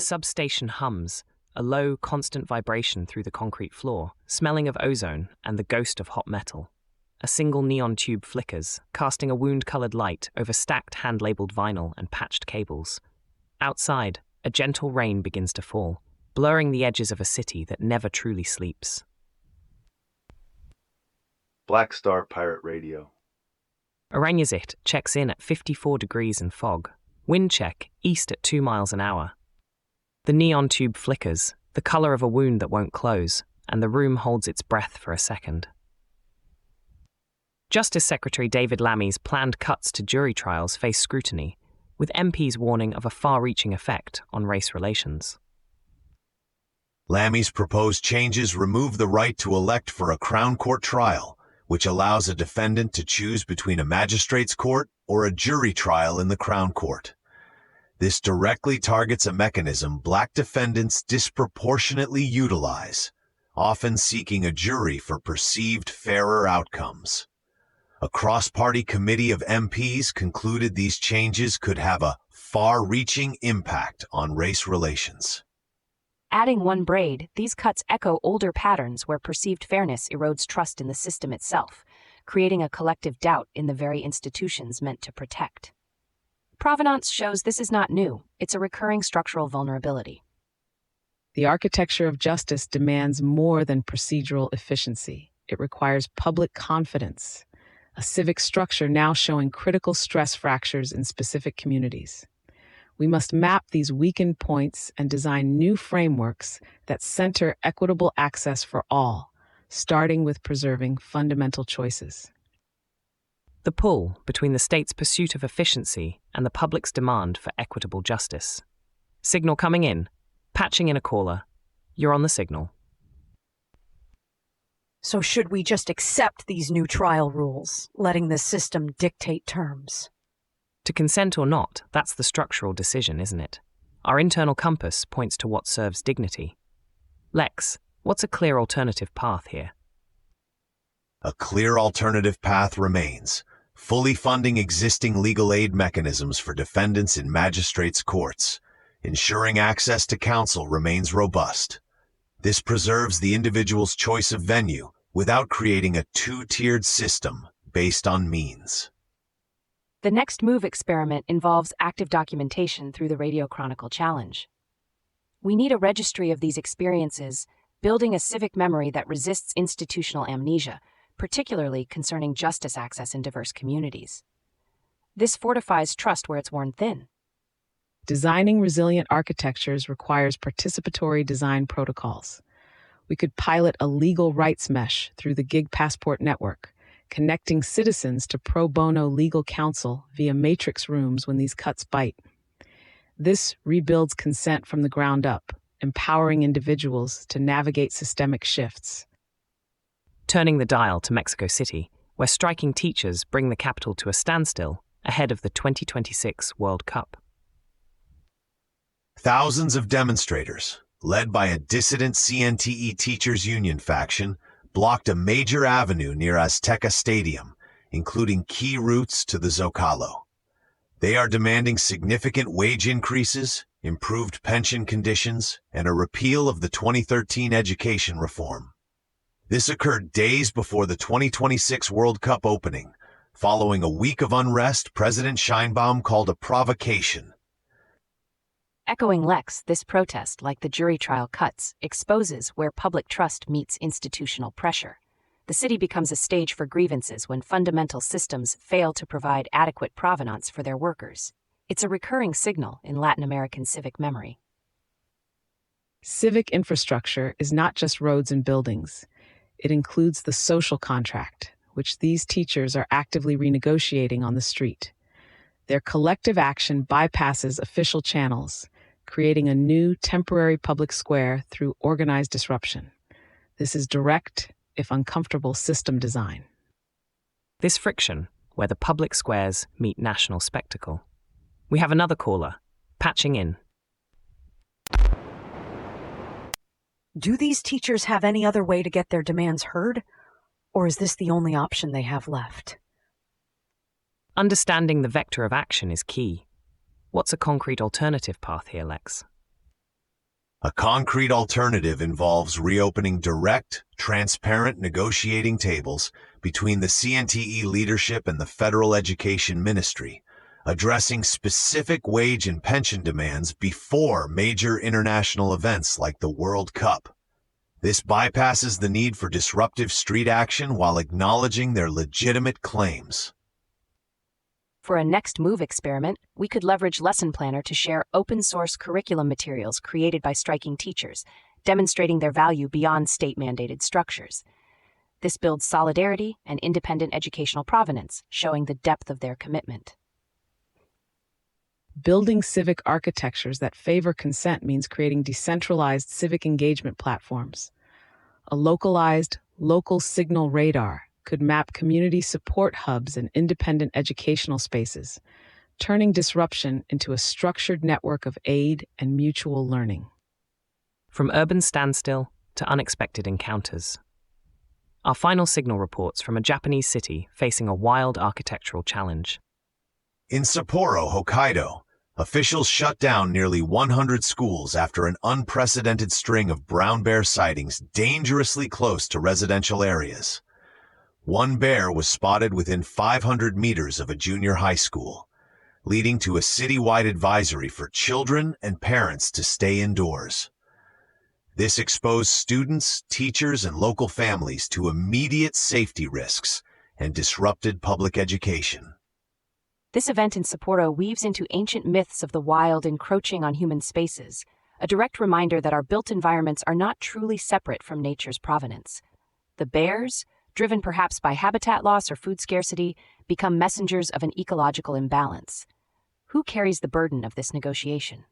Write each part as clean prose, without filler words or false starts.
The substation hums, a low, constant vibration through the concrete floor, smelling of ozone and the ghost of hot metal. A single neon tube flickers, casting a wound-colored light over stacked hand-labeled vinyl and patched cables. Outside, a gentle rain begins to fall, blurring the edges of a city that never truly sleeps. Black Star Pirate Radio. Oranguzit checks in at 54 degrees and fog. Wind check, east at 2 miles an hour. The neon tube flickers, the color of a wound that won't close, and the room holds its breath for a second. Justice Secretary David Lammy's planned cuts to jury trials face scrutiny, with MPs warning of a far-reaching effect on race relations. Lammy's proposed changes remove the right to elect for a Crown Court trial, which allows a defendant to choose between a magistrate's court or a jury trial in the Crown Court. This directly targets a mechanism Black defendants disproportionately utilize, often seeking a jury for perceived fairer outcomes. A cross-party committee of MPs concluded these changes could have a far-reaching impact on race relations. Adding one braid, these cuts echo older patterns where perceived fairness erodes trust in the system itself, creating a collective doubt in the very institutions meant to protect. Provenance shows this is not new. It's a recurring structural vulnerability. The architecture of justice demands more than procedural efficiency. It requires public confidence, a civic structure now showing critical stress fractures in specific communities. We must map these weakened points and design new frameworks that center equitable access for all, starting with preserving fundamental choices. The pull between the state's pursuit of efficiency and the public's demand for equitable justice. Signal coming in. Patching in a caller. You're on the signal. So should we just accept these new trial rules, letting the system dictate terms? To consent or not, that's the structural decision, isn't it? Our internal compass points to what serves dignity. Lex, what's a clear alternative path here? A clear alternative path remains, fully funding existing legal aid mechanisms for defendants in magistrates' courts, ensuring access to counsel remains robust. This preserves the individual's choice of venue without creating a two-tiered system based on means. The next move experiment involves active documentation through the Radio Chronicle Challenge. We need a registry of these experiences, building a civic memory that resists institutional amnesia, particularly concerning justice access in diverse communities. This fortifies trust where it's worn thin. Designing resilient architectures requires participatory design protocols. We could pilot a legal rights mesh through the Gig Passport network, connecting citizens to pro bono legal counsel via matrix rooms when these cuts bite. This rebuilds consent from the ground up, empowering individuals to navigate systemic shifts. Turning the dial to Mexico City, where striking teachers bring the capital to a standstill ahead of the 2026 World Cup. Thousands of demonstrators, led by a dissident CNTE Teachers Union faction, blocked a major avenue near Azteca Stadium, including key routes to the Zocalo. They are demanding significant wage increases, improved pension conditions, and a repeal of the 2013 education reform. This occurred days before the 2026 World Cup opening, following a week of unrest President Sheinbaum called a provocation. Echoing Lex, this protest, like the jury trial cuts, exposes where public trust meets institutional pressure. The city becomes a stage for grievances when fundamental systems fail to provide adequate provenance for their workers. It's a recurring signal in Latin American civic memory. Civic infrastructure is not just roads and buildings. It includes the social contract, which these teachers are actively renegotiating on the street. Their collective action bypasses official channels, creating a new temporary public square through organized disruption. This is direct, if uncomfortable, system design. This friction, where the public squares meet national spectacle. We have another caller, patching in. Do these teachers have any other way to get their demands heard? Or is this the only option they have left? Understanding the vector of action is key. What's a concrete alternative path here, Lex? A concrete alternative involves reopening direct, transparent negotiating tables between the CNTE leadership and the Federal Education Ministry, addressing specific wage and pension demands before major international events like the World Cup. This bypasses the need for disruptive street action while acknowledging their legitimate claims. For a next move experiment, we could leverage Lesson Planner to share open-source curriculum materials created by striking teachers, demonstrating their value beyond state-mandated structures. This builds solidarity and independent educational provenance, showing the depth of their commitment. Building civic architectures that favor consent means creating decentralized civic engagement platforms. A localized, local signal radar could map community support hubs and independent educational spaces, turning disruption into a structured network of aid and mutual learning. From urban standstill to unexpected encounters. Our final signal reports from a Japanese city facing a wild architectural challenge. In Sapporo, Hokkaido, officials shut down nearly 100 schools after an unprecedented string of brown bear sightings dangerously close to residential areas. One bear was spotted within 500 meters of a junior high school, leading to a citywide advisory for children and parents to stay indoors. This exposed students, teachers, and local families to immediate safety risks and disrupted public education. This event in Sapporo weaves into ancient myths of the wild encroaching on human spaces, a direct reminder that our built environments are not truly separate from nature's provenance. The bears, driven perhaps by habitat loss or food scarcity, become messengers of an ecological imbalance. Who carries the burden of this negotiation?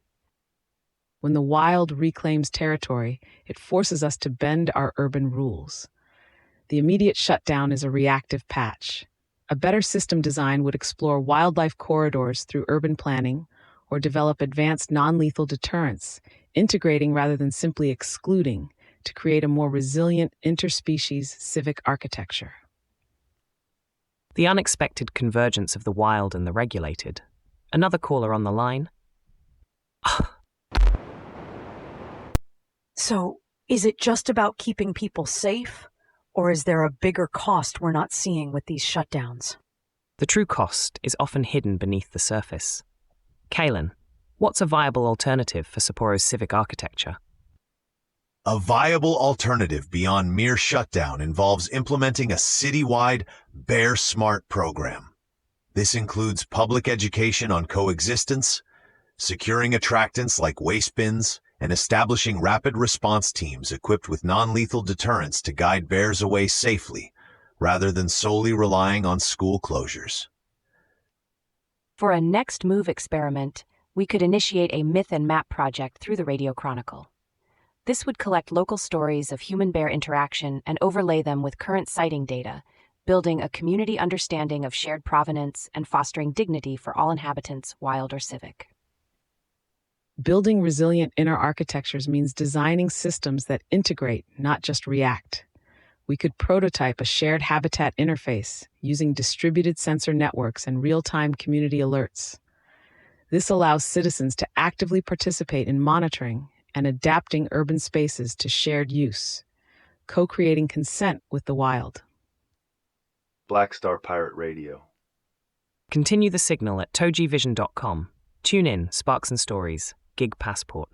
When the wild reclaims territory, it forces us to bend our urban rules. The immediate shutdown is a reactive patch. A better system design would explore wildlife corridors through urban planning or develop advanced non-lethal deterrence, integrating rather than simply excluding, to create a more resilient interspecies civic architecture. The unexpected convergence of the wild and the regulated. Another caller on the line. So, is it just about keeping people safe? Or is there a bigger cost we're not seeing with these shutdowns? The true cost is often hidden beneath the surface. Kaylin, what's a viable alternative for Sapporo's civic architecture? A viable alternative beyond mere shutdown involves implementing a citywide Bear Smart program. This includes public education on coexistence, securing attractants like waste bins, and establishing rapid response teams equipped with non-lethal deterrents to guide bears away safely, rather than solely relying on school closures. For a next move experiment, we could initiate a myth and map project through the Radio Chronicle. This would collect local stories of human-bear interaction and overlay them with current sighting data, building a community understanding of shared provenance and fostering dignity for all inhabitants, wild or civic. Building resilient inner architectures means designing systems that integrate, not just react. We could prototype a shared habitat interface using distributed sensor networks and real-time community alerts. This allows citizens to actively participate in monitoring and adapting urban spaces to shared use, co-creating consent with the wild. Black Star Pirate Radio. Continue the signal at TogeeVision.com. Tune in, Sparks and Stories, Gig Passport.